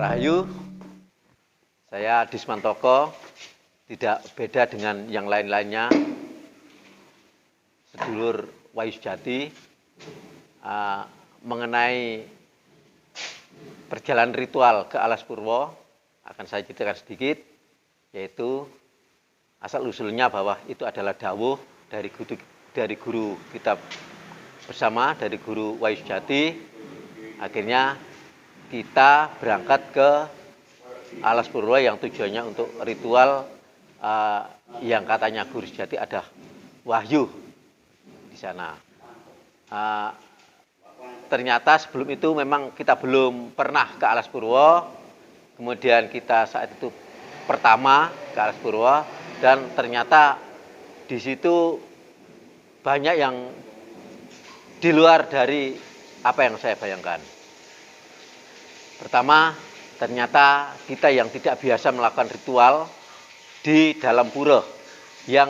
Rahayu, saya Dismantoko, tidak beda dengan yang lain-lainnya, sedulur Wahyu Sejati, mengenai perjalanan ritual ke Alas Purwo, akan saya ceritakan sedikit, yaitu asal-usulnya bahwa itu adalah dawuh dari guru kita bersama, dari guru Wahyu Sejati. Akhirnya kita berangkat ke Alas Purwo yang tujuannya untuk ritual yang katanya guru sejati ada wahyu di sana. Ternyata sebelum itu memang kita belum pernah ke Alas Purwo. Kemudian kita saat itu pertama ke Alas Purwo dan ternyata di situ banyak yang di luar dari apa yang saya bayangkan. Pertama, ternyata kita yang tidak biasa melakukan ritual di dalam pura yang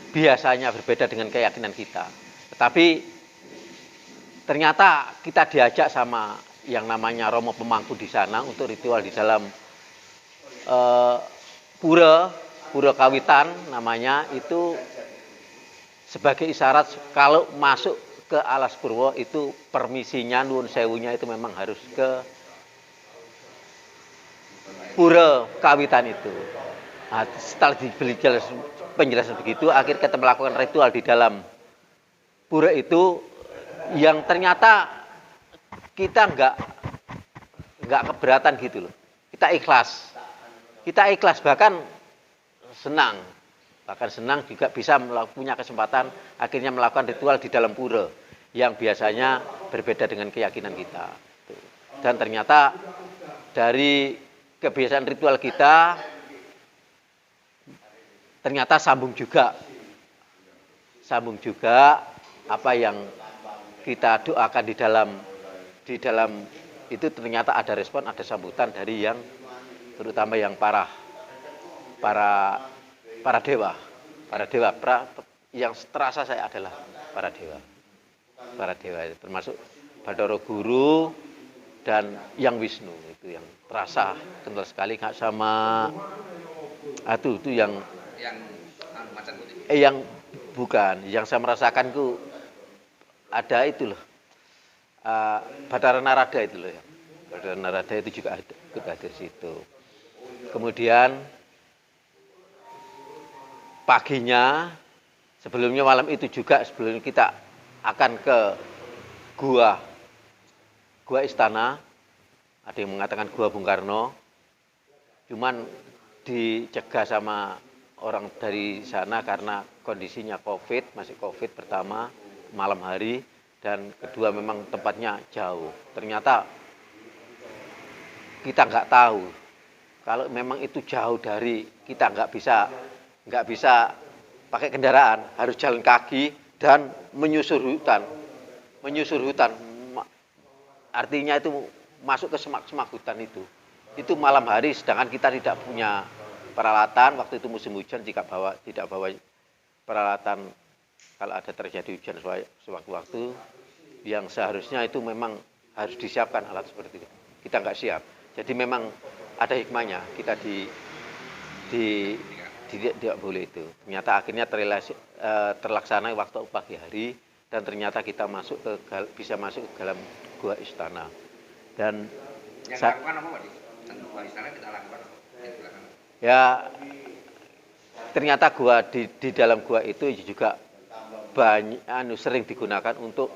biasanya berbeda dengan keyakinan kita. Tetapi ternyata kita diajak sama yang namanya Romo Pemangku di sana untuk ritual di dalam pura Kawitan namanya, itu sebagai isyarat kalau masuk ke Alas Purwo itu permisinya nuwun sewunya itu memang harus ke pura Kawitan itu. Nah, setelah diberi penjelasan begitu, akhirnya kita melakukan ritual di dalam pura itu yang ternyata kita nggak keberatan gitu loh. Kita ikhlas bahkan senang juga bisa punya kesempatan akhirnya melakukan ritual di dalam pura yang biasanya berbeda dengan keyakinan kita. Dan ternyata dari kebiasaan ritual kita ternyata sambung juga apa yang kita doakan di dalam itu, ternyata ada respon, ada sambutan dari yang terutama yang para dewa yang terasa saya adalah para dewa itu termasuk Bathara Guru dan yang Wisnu, itu yang terasa kental sekali. Nggak sama itu yang macan putih. Yang bukan, yang saya merasakan itu ada itu loh, Bathara Narada itu loh ya. Bathara Narada itu juga ada di situ. Kemudian paginya, sebelumnya malam itu juga, sebelum kita akan ke gua istana, ada yang mengatakan gua Bung Karno, cuman dicegah sama orang dari sana karena kondisinya masih COVID pertama, malam hari, dan kedua memang tempatnya jauh. Ternyata kita nggak tahu kalau memang itu jauh dari kita, nggak bisa pakai kendaraan, harus jalan kaki dan menyusur hutan. Artinya itu masuk ke semak-semak hutan itu malam hari, sedangkan kita tidak punya peralatan waktu itu musim hujan. Jika tidak bawa peralatan kalau ada terjadi hujan sewaktu-waktu, yang seharusnya itu memang harus disiapkan alat seperti itu, kita nggak siap. Jadi memang ada hikmahnya kita tidak boleh itu. Ternyata akhirnya terlaksana waktu pagi hari, dan ternyata kita bisa masuk ke dalam gua istana. Dan yang lakukan apa, Pak? Gua istana kita lakukan ya, ternyata di dalam gua itu juga banyak sering digunakan untuk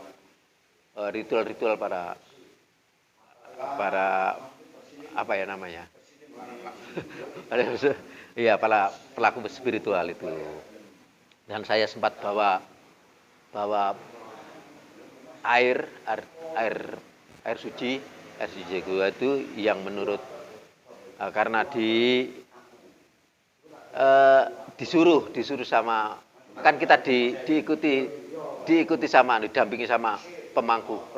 ritual-ritual para apa ya namanya, iya, para pelaku spiritual itu. Dan saya sempat bawa air suci gua itu yang menurut karena disuruh sama, kan kita diikuti sama, didampingi sama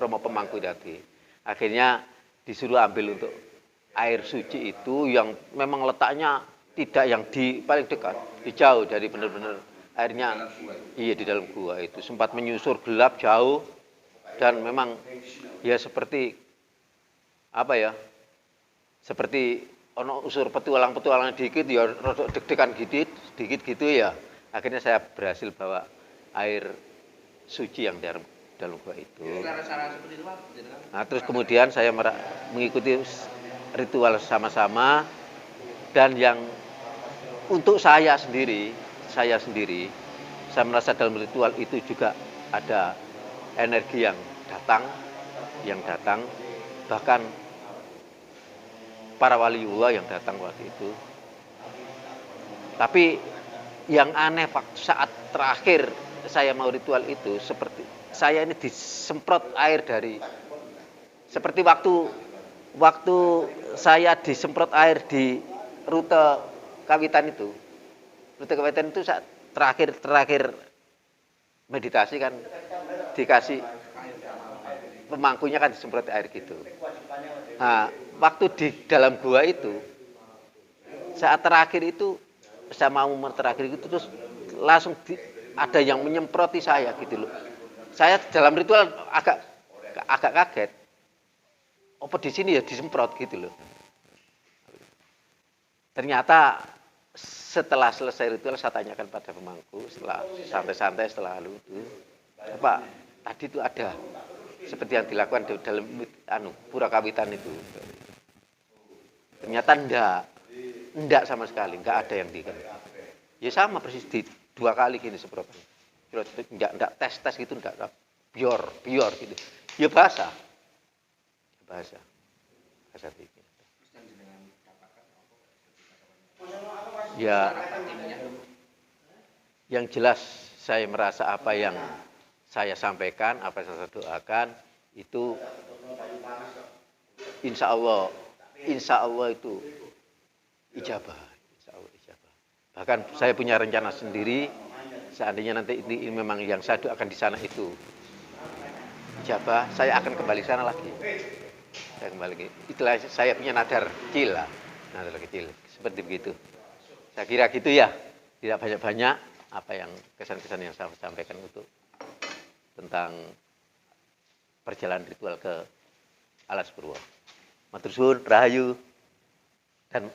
Romo Pemangku tadi. Akhirnya disuruh ambil untuk air suci itu yang memang letaknya tidak yang di paling dekat, di jauh dari benar-benar airnya. Iya, di dalam gua itu sempat menyusur gelap jauh, dan memang ya seperti apa ya, seperti ono unsur petualang-petualang dikit ya rodok deg-degan dikit gitu ya. Akhirnya saya berhasil bawa air suci yang dalam gua itu. Nah, terus kemudian saya mengikuti ritual sama-sama, dan yang untuk saya sendiri, saya merasa dalam ritual itu juga ada energi yang datang, bahkan para waliullah yang datang waktu itu. Tapi yang aneh saat terakhir saya mau ritual itu, seperti saya ini disemprot air seperti waktu saya disemprot air di rute kawitan itu. Rute kawitan itu saat terakhir meditasi kan dikasih pemangkunya kan disemprot air gitu. Nah, waktu di dalam gua itu saat terakhir itu saya mau terakhir itu terus langsung ada yang menyemproti saya gitu loh. Saya dalam ritual agak kaget. Apa di sini ya disemprot gitu loh. Ternyata setelah selesai ritual saya tanyakan pada pemangku setelah santai-santai setelah lalu itu, apa tadi itu ada seperti yang dilakukan di dalam pura kawitan itu. Ternyata enggak sama sekali, enggak ada yang ya sama persis di 2 kali gini semprotan. Enggak tes gitu, enggak bior gitu. Ya bahasa bikin. Ya, yang jelas saya merasa apa yang saya sampaikan, apa yang saya doakan itu insya Allah itu ijabah. Bahkan saya punya rencana sendiri, seandainya nanti ini memang yang saya doakan di sana itu ijabah, saya akan kembali sana lagi. Itulah saya punya nadar kecil, seperti begitu. Saya kira gitu ya, tidak banyak-banyak apa yang kesan-kesan yang saya sampaikan untuk tentang perjalanan ritual ke Alas Purwo. Matur suwun, rahayu, dan